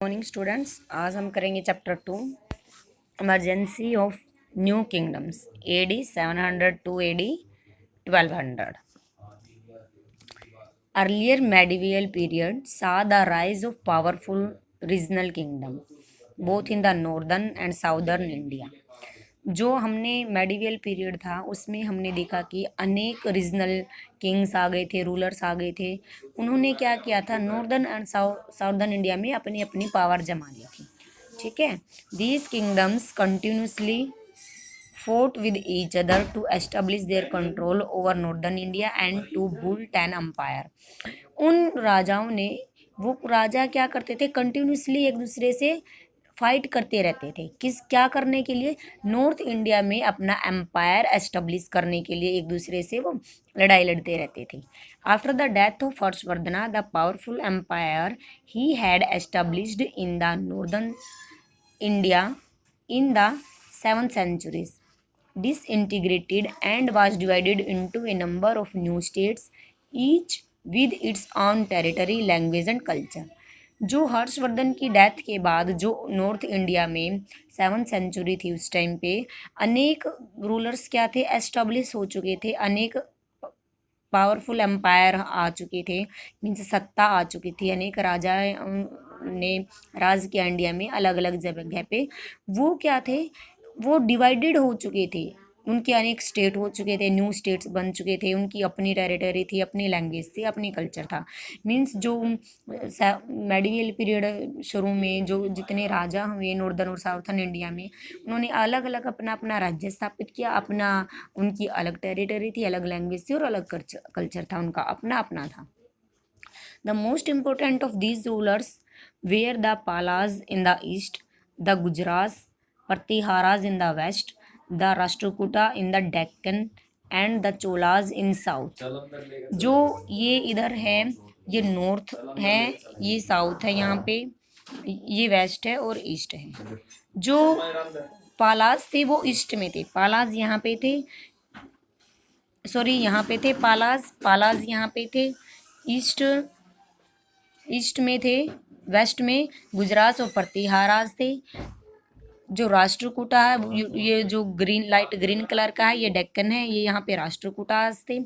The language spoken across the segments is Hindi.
मॉर्निंग स्टूडेंट्स, आज हम करेंगे chapter 2 emergency of new kingdoms AD 700 to AD 1200। Earlier medieval period saw the rise of powerful regional kingdom both in the northern and southern India। जो हमने मेडिवियल पीरियड था उसमें हमने देखा कि अनेक रीजनल किंग्स आ गए थे, रूलर्स आ गए थे। उन्होंने क्या किया था, नॉर्दर्न एंड साउदर्न इंडिया में अपनी अपनी पावर जमा ली थी। ठीक है, these kingdoms continuously fought with each other to establish their control over northern India and to build an empire। उन राजाओं ने, वो राजा क्या करते थे, कंटिन्यूसली एक दूसरे से फाइट करते रहते थे। क्या करने के लिए? नॉर्थ इंडिया में अपना एम्पायर एस्टेब्लिश करने के लिए एक दूसरे से वो लड़ाई लड़ते रहते थे। After the death of Harshavardhana the powerful empire he had established in the northern India in the 7th centuries disintegrated and was divided into a number of new states, each with its own territory, language and culture। जो हर्षवर्धन की डेथ के बाद जो नॉर्थ इंडिया में 7th सेंचुरी थी, उस टाइम पे अनेक रूलर्स क्या थे, एस्टेब्लिश हो चुके थे, अनेक पावरफुल एम्पायर आ चुके थे, मीन्स सत्ता आ चुकी थी, अनेक राजा ने राज किया इंडिया में अलग अलग जगह पे। वो क्या थे, वो डिवाइडेड हो चुके थे, उनके अनेक स्टेट हो चुके थे, न्यू स्टेट्स बन चुके थे, उनकी अपनी टेरिटरी थी, अपनी लैंग्वेज थी, अपनी कल्चर था। मीन्स जो मेडिवियल पीरियड शुरू में जो जितने राजा हुए नॉर्दर्न और साउथर्न इंडिया में, उन्होंने अलग अलग अपना अपना राज्य स्थापित किया, अपना उनकी अलग टेरिटरी थी, अलग लैंग्वेज थी और अलग कल्चर था, उनका अपना अपना था। The most important of these rulers were the Palas in the east, the Gujarat Pratiharas in the west, the Rashtrakuta in the Deccan and the Cholas in south. जो ये इधर है, ये नॉर्थ है, ये साउथ है, यहाँ पे ये वेस्ट है और ईस्ट है। जो पालाज थे वो ईस्ट में थे, पालाज यहाँ पे थे, सॉरी यहाँ पे थे पालाज यहाँ पे थे, ईस्ट में थे, वेस्ट में गुजरात और प्रतिहाराज थे। जो राष्ट्रकूटा है, ये जो लाइट ग्रीन कलर का है, ये डेक्कन है, ये यहाँ पे राष्ट्रकूटास थे।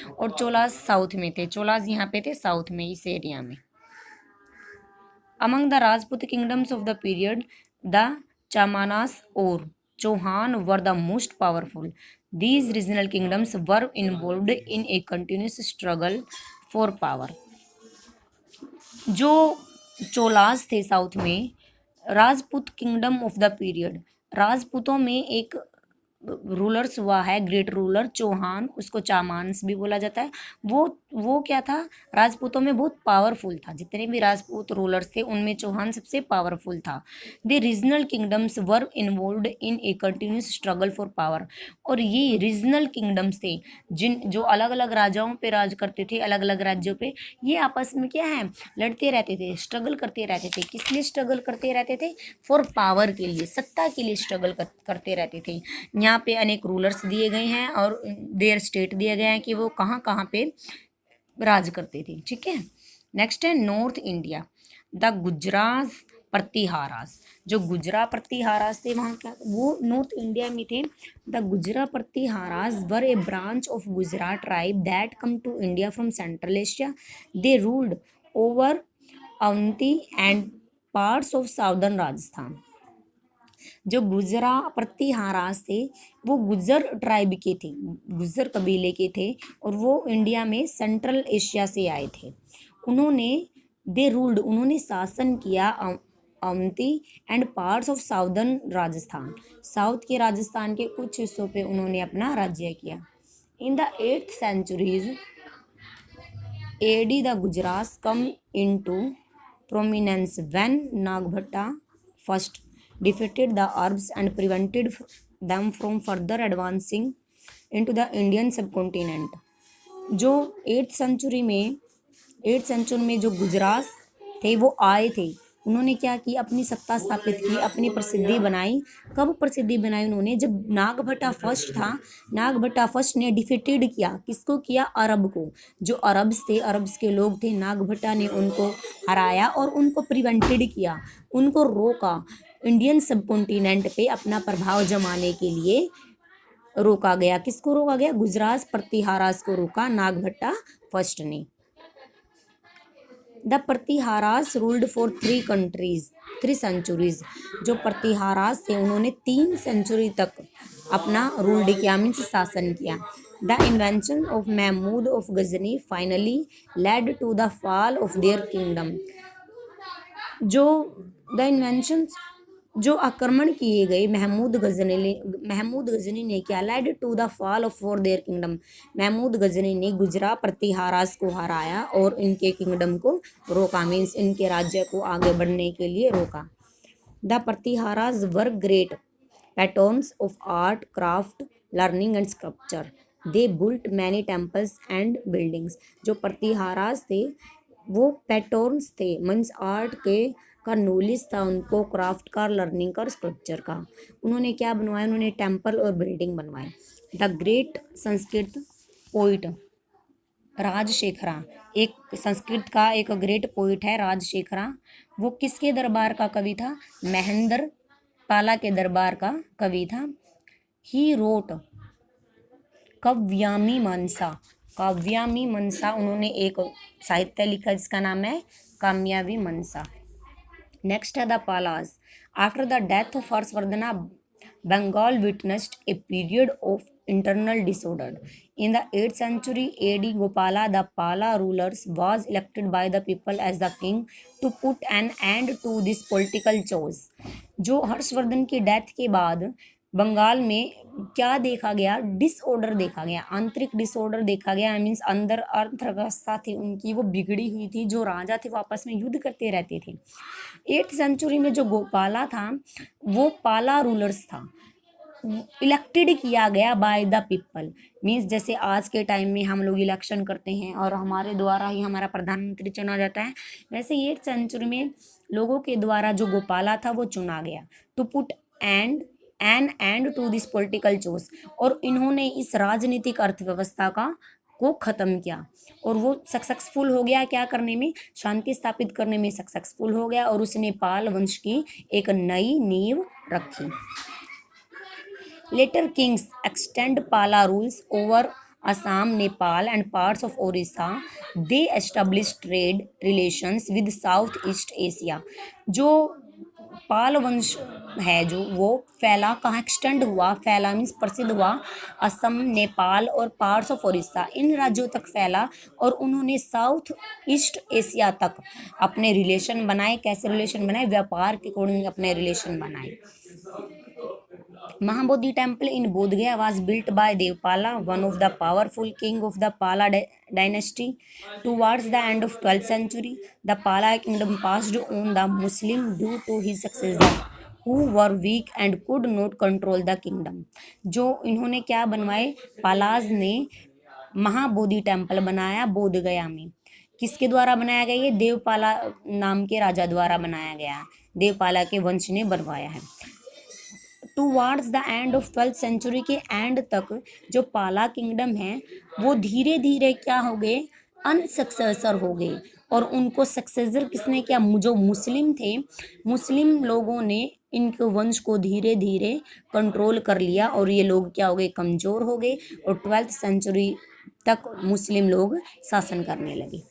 और चोलास साउथ में थे, चोलास यहाँ पे थे साउथ में, इस एरिया में। Among the Rajput kingdoms of the period the Chahamanas और Chauhan were the most powerful. These regional kingdoms were involved in a continuous struggle for power. जो चोलास थे साउथ में, Rajput kingdom of the period, राजपूतों में एक रूलर्स हुआ है, ग्रेट रूलर चौहान, उसको चामांस भी बोला जाता है। वो क्या था, राजपूतों में बहुत पावरफुल था। जितने भी राजपूत रूलर्स थे उनमें चौहान सबसे पावरफुल था। The regional kingdoms were involved in a continuous struggle for power. और ये रीजनल किंगडम्स थे जो अलग अलग राजाओं पे राज करते थे, अलग अलग राज्यों पे, ये आपस में क्या है, लड़ते रहते थे, स्ट्रगल करते रहते थे। किस लिए स्ट्रगल करते रहते थे? फॉर पावर के लिए, सत्ता के लिए स्ट्रगल करते रहते थे। यहाँ पे अनेक रूलर्स दिए गए हैं और देयर स्टेट दिए गए हैं कि वो कहाँ कहाँ पे राज करते थे। ठीक है, नेक्स्ट है north India, the Gujarat Pratiharas. जो गुजरात प्रतिहारास थे वहाँ क्या, वो नॉर्थ इंडिया में थे। The Gujarat Pratiharas were a branch of Gujarat tribe that come to India from central Asia. They ruled over Avanti and parts of southern Rajasthan. जो गुजरात प्रतिहारास थे वो गुज्जर ट्राइब के थे, गुज्जर कबीले के थे, और वो इंडिया में सेंट्रल एशिया से आए थे। उन्होंने दे रूल्ड, उन्होंने शासन किया Avanti and parts of southern Rajasthan, south के राजस्थान के कुछ हिस्सों पे उन्होंने अपना राज्य किया। In the 8th centuries AD the Gujrats come into prominence when Nagbhatta first defeated the Arabs and prevented them from further advancing into the Indian subcontinent। जो 8th सेंचुरी में जो गुजरात थे वो आए थे, उन्होंने क्या किया, अपनी सत्ता स्थापित की, अपनी प्रसिद्धि बनाई। कब प्रसिद्धि बनाई उन्होंने, जब नागभट्टा फर्स्ट था, नागभट्टा फर्स्ट ने डिफीटेड किया, किसको किया, अरब को। जो अरब्स थे, अरब्स के लोग थे, नागभट्टा ने उनको हराया और उनको प्रिवेंटेड किया, उनको रोका, इंडियन सबकॉन्टिनेंट पे अपना प्रभाव जमाने के लिए रोका गया। किसको रोका गया, गुजरात प्रतिहारास को रोका नागभट्टा फर्स्ट ने। The Pratiharas ruled for 3 centuries. जो प्रतिहारास थे उन्होंने 3 सेंचुरी तक अपना रूल्ड किया, मीन्स शासन किया। The invention of Mahmud of Ghazni finally led to the fall of their kingdom. जो द इन्वेंशन, जो आक्रमण किए गए महमूद गजनी ने क्या, led to the fall of for their kingdom. Mahmud Ghazni ने गुजरात प्रतिहारास को हराया और इनके किंगडम को रोका, मीन्स इनके राज्य को आगे बढ़ने के लिए रोका। The Pratiharas were great patterns of art, craft, learning and sculpture. They built many temples and buildings. जो प्रतिहारास थे वो पैटर्न्स थे, मीन्स आर्ट के का नॉलेज था उनको, क्राफ्ट का, लर्निंग का और स्कल्पचर का। उन्होंने क्या बनवाया, उन्होंने टेम्पल और बिल्डिंग बनवाए। The great Sanskrit poet Rajasekhara, एक संस्कृत का एक ग्रेट पोइट है राजशेखरा। वो किसके दरबार का कवि था, महेंद्र पाला के दरबार का कवि था। ही रोट काव्यामी मनसा, काव्यामी मनसा, उन्होंने एक साहित्य लिखा जिसका नाम है काव्यामी मनसा। नेक्स्ट है the Palas. After the death of Harshavardhana, Bengal witnessed a period of internal disorder. In the 8th century AD, Gopala, the Pala rulers, was elected by the people as the king to put an end to this political chaos. जो हर्षवर्धन की डेथ के बाद बंगाल में क्या देखा गया, डिसऑर्डर देखा गया, आंतरिक डिसऑर्डर देखा गया, मीन्स अंदर अर्थव्यवस्था थी उनकी वो बिगड़ी हुई थी। जो राजा थे वो आपस में युद्ध करते रहते थे। 8th सेंचुरी में जो गोपाला था वो पाला रूलर्स था, इलेक्टेड किया गया बाय द पीपल, मीन्स जैसे आज के टाइम में हम लोग इलेक्शन करते हैं और हमारे द्वारा ही हमारा प्रधानमंत्री चुना जाता है, वैसे 8th सेंचुरी में लोगों के द्वारा जो गोपाला था वो चुना गया to put an end to this political chaos. और इन्होंने इस राजनीतिक अर्थव्यवस्था को ख़त्म किया और वो सक्सेसफुल हो गया, क्या करने में, शांति स्थापित करने में सक्सेसफुल हो गया और उसने पाल वंश की एक नई नींव रखी। Later kings extend Pala rules over Assam, Nepal and parts of Orissa. They established trade relations with Southeast Asia. जो पाल वंश है जो वो फैला, कहाँ एक्सटेंड हुआ, फैला मीन्स प्रसिद्ध हुआ, असम, नेपाल और पार्ट्स ऑफ उड़ीसा, इन राज्यों तक फैला और उन्होंने साउथ ईस्ट एशिया तक अपने रिलेशन बनाए। कैसे रिलेशन बनाए, व्यापार के अकॉर्डिंग अपने रिलेशन बनाए। Mahabodhi temple in Bodh Gaya was built by Devpala, one of the powerful king of the Pala dynasty. Towards the end of 12th century, the Pala kingdom passed on the Muslim due to his successor, who were weak and could not control the kingdom. जो इन्होंने क्या बनवाए, पालाज ने महाबोधि टेम्पल बनाया बोध गया में। किसके द्वारा बनाया गया, ये देवपाला नाम के राजा द्वारा बनाया गया, देवपाला के वंश ने बनवाया है। Towards the end of 12th century के एंड तक जो पाला किंगडम है वो धीरे धीरे क्या हो गए, अनसक्सेसर हो गए और उनको सक्सेसर किसने किया, जो मुस्लिम थे, मुस्लिम लोगों ने इनके वंश को धीरे धीरे कंट्रोल कर लिया और ये लोग क्या हो गए, कमज़ोर हो गए और 12th सेंचुरी तक मुस्लिम लोग शासन करने लगे।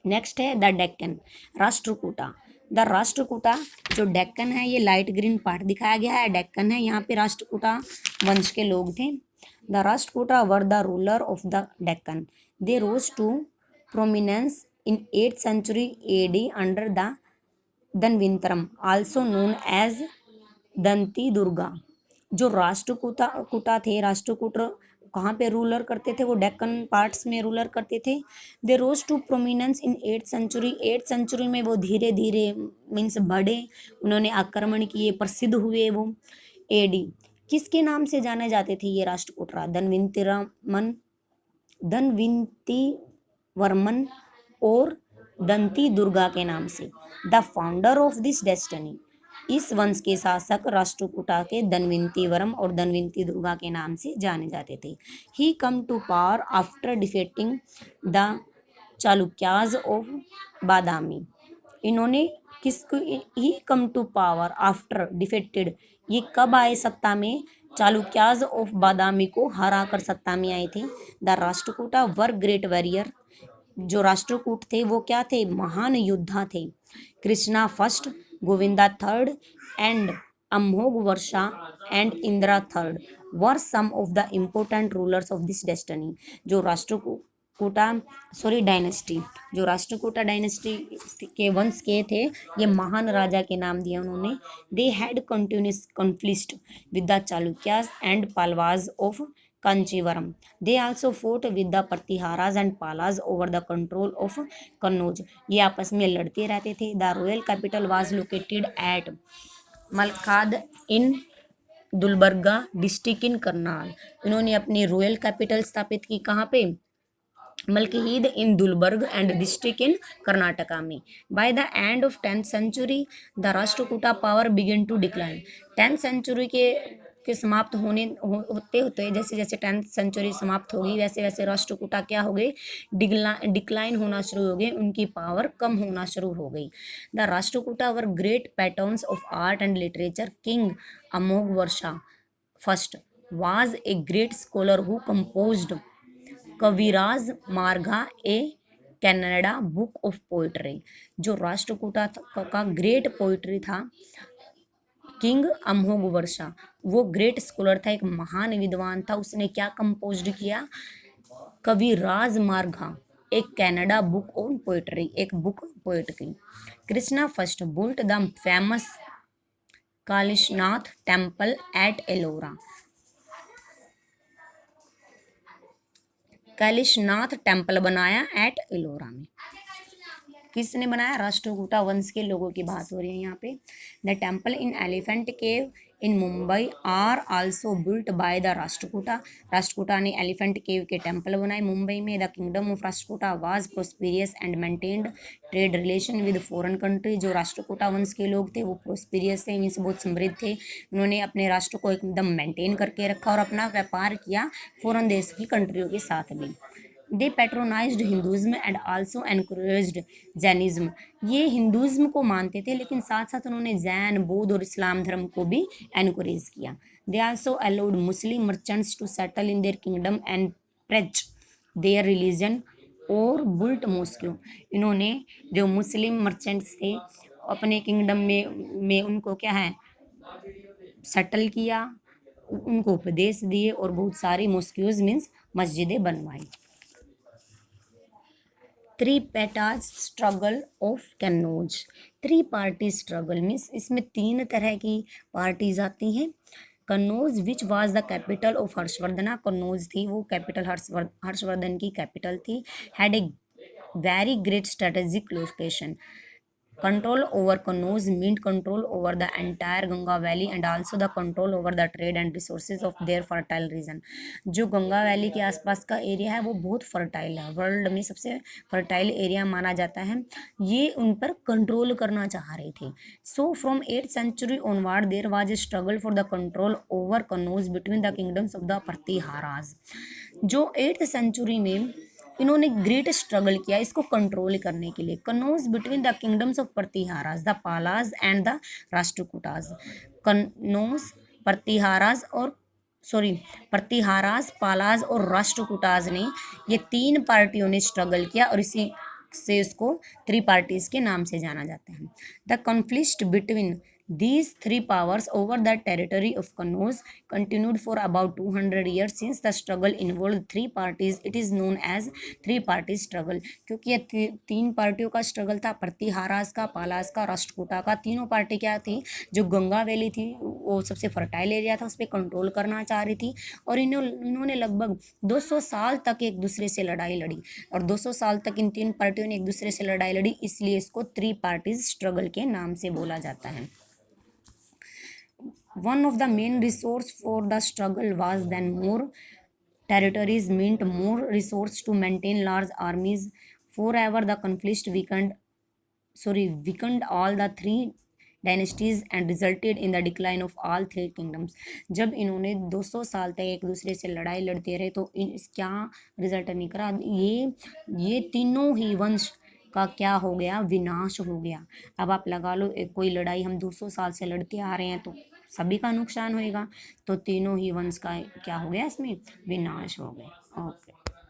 नेक्स्ट है द डेक्कन राष्ट्रकूटा। द राष्ट्रकूटा जो डेक्कन है, ये लाइट ग्रीन पार्ट दिखाया गया है, डेक्कन है, यहाँ पे राष्ट्रकूटा वंश के लोग थे। The Rashtrakuta were the ruler of the Deccan. They rose to prominence in 8th century AD under the Dantivarman, also known as Dantidurga. जो राष्ट्रकूटा थे, राष्ट्रकूट कहाँ पे रूलर करते थे, वो डेक्कन पार्ट्स में रूलर करते थे। They rose to prominence in 8th century, 8th century में वो धीरे धीरे मीन्स बढ़े, उन्होंने आक्रमण किए, प्रसिद्ध हुए वो। AD किसके नाम से जाने जाते थे ये राष्ट्रकूटरा, धनविंती वर्मन और दंती दुर्गा के नाम से। The founder of this destiny, इस वंश के शासक राष्ट्रकूटा के धनवंती वर्म और धनवंती दुर्गा के नाम से जाने जाते थे। He come to power after defeating the Chalukyas of Badami. इन्होंने किसको, he come to power after defeated, ये कब आए सत्ता में? चालुक्याज ऑफ बादामी को हरा कर सत्ता में आए थे। The Rashtrakuta were great warrior, जो राष्ट्रकूट थे वो क्या थे? महान योद्धा थे। Krishna first, Govinda third and Amoghavarsha and Indira third were some of the important rulers of this destiny. जो राष्ट्रकूटा डायनेस्टी, जो राष्ट्रकूटा डायनेस्टी के वंश के थे, ये महान राजा के नाम दिया उन्होंने। They had continuous conflict with the Chalukyas and Pallavas of Kanchivaram. They also fought with the Pratiharas and Palas over the control of Kannauj. ये आपस में लड़ते रहते थे। The royal capital was located at Malkhed in Gulbarga district in Karnal. इन्होंने अपनी रॉयल कैपिटल स्थापित की कहाँ पे? Malkhed in Gulbarga and district in Karnataka में। By the end of 10th century the Rashtrakuta power begin to decline. 10th century के समाप्त होते होते जैसे जैसे 10th सेंचुरी समाप्त होगी वैसे वैसे राष्ट्रकूटा क्या हो गए? डिक्लाइन होना शुरू हो गए, उनकी पावर कम होना शुरू हो गई। The Rashtrakuta were great patterns of art and literature. King Amogh Varsha first was a great scholar who composed कविराज मार्गा ए कनाडा बुक ऑफ पोइट्री। जो राष्ट्रकूटा का ग्रेट पोइट्री था, किंग अमोघ वर्षा, वो ग्रेट स्कॉलर था, एक महान विद्वान था। उसने क्या कंपोज्ड किया? कविराज मार्गा एक कनाडा बुक ऑन पोइट्री, एक book poetry. Krishna first built the famous Kailashnath temple at Ellora. Kailashnath temple बनाया एट एलोरा में। किसने बनाया? राष्ट्रकूटा वंश के लोगों की बात हो रही है यहाँ पे। The temple in elephant cave in Mumbai are also built by the Rashtrakuta. Rashtrakuta ने एलिफेंट केव के टेम्पल बनाए मुंबई में। The kingdom of Rashtrakuta was prosperous and maintained trade relation with foreign country. जो राष्ट्रकूटा वंश के लोग थे वो प्रोस्पेरियस थे, मीन्स बहुत समृद्ध थे। उन्होंने अपने राष्ट्र को एकदम मेंटेन करके रखा और अपना व्यापार किया फॉरेन देश की कंट्रियों के साथ भी। They patronised Hinduism and also encouraged Jainism. ये हिंदुज़्म को मानते थे लेकिन साथ साथ उन्होंने जैन, बौद्ध और इस्लाम धर्म को भी एनकरेज किया। They also allowed Muslim merchants to settle in their kingdom and preach their religion और बुल्ट मॉस्क्यू। इन्होंने जो मुस्लिम मर्चेंट्स थे अपने किंगडम में उनको क्या है? सेटल किया, उनको उपदेश दिए और बहुत सारी मॉस्क्यूज मीन्स मस्जिदें बनवाई। Tripartite struggle of Kannauj. Three party struggle means इसमें 3 तरह की पार्टीज आती हैं। Kannauj which was the capital of Harshavardhana. Kannauj थी वो कैपिटल हर्षवर्धन की कैपिटल थी। Had a very great strategic location. Control over Kannauj meant control over the entire Ganga Valley and also the control over the trade and resources of their fertile region. जो गंगा वैली के आसपास का एरिया है वो बहुत फर्टाइल है, वर्ल्ड में सबसे फर्टाइल एरिया माना जाता है। ये उन पर कंट्रोल करना चाह रहे थे। So from 8th century onward there was a struggle for the control over Kannauj between the kingdoms of the Pratiharas. जो 8th सेंचुरी में इन्होंने ग्रेट स्ट्रगल किया इसको कंट्रोल करने के लिए। Kannauj between the kingdoms of Pratiharas, the Palas and the Rashtrakutas. Kannauj Pratiharas, Palas और राष्ट्रकूटाज ने, ये 3 पार्टियों ने स्ट्रगल किया और इसी से इसको 3 पार्टीज के नाम से जाना जाता है। The conflict between these 3 powers over the territory of Kannauj continued for about 200 years. Since the struggle involved 3 parties, it is known as 3 party struggle. क्योंकि ये 3 पार्टियों का स्ट्रगल था, प्रतिहाराज का, पालाज का, राष्ट्रकूटा का। तीनों पार्टी क्या थी? जो गंगा वैली थी वो सबसे फर्टाइल एरिया था, उस पर कंट्रोल करना चाह रही थी और इन्होंने लगभग 200 साल तक एक दूसरे से लड़ाई लड़ी और 200 साल तक इन 3 पार्टियों ने एक दूसरे से लड़ाई लड़ी, इसलिए इसको 3 पार्टीज स्ट्रगल के नाम से बोला जाता है। One of the main resource for the struggle was then more territories meant more resource to maintain large armies four ever the conflict weakened all the three dynasties and resulted in the decline of all three kingdoms। जब इन्होंने 200 साल तक एक दूसरे से लड़ाई लड़ते रहे तो क्या रिजल्ट निकला, ये तीनों ही वंश का क्या हो गया, विनाश हो गया। अब आप लगा लो कोई लड़ाई हम 200 साल से लड़ते आ रहे हैं तो सभी का नुकसान होएगा, तो तीनों ही वंश का क्या हो गया, इसमें विनाश हो गया। ओके।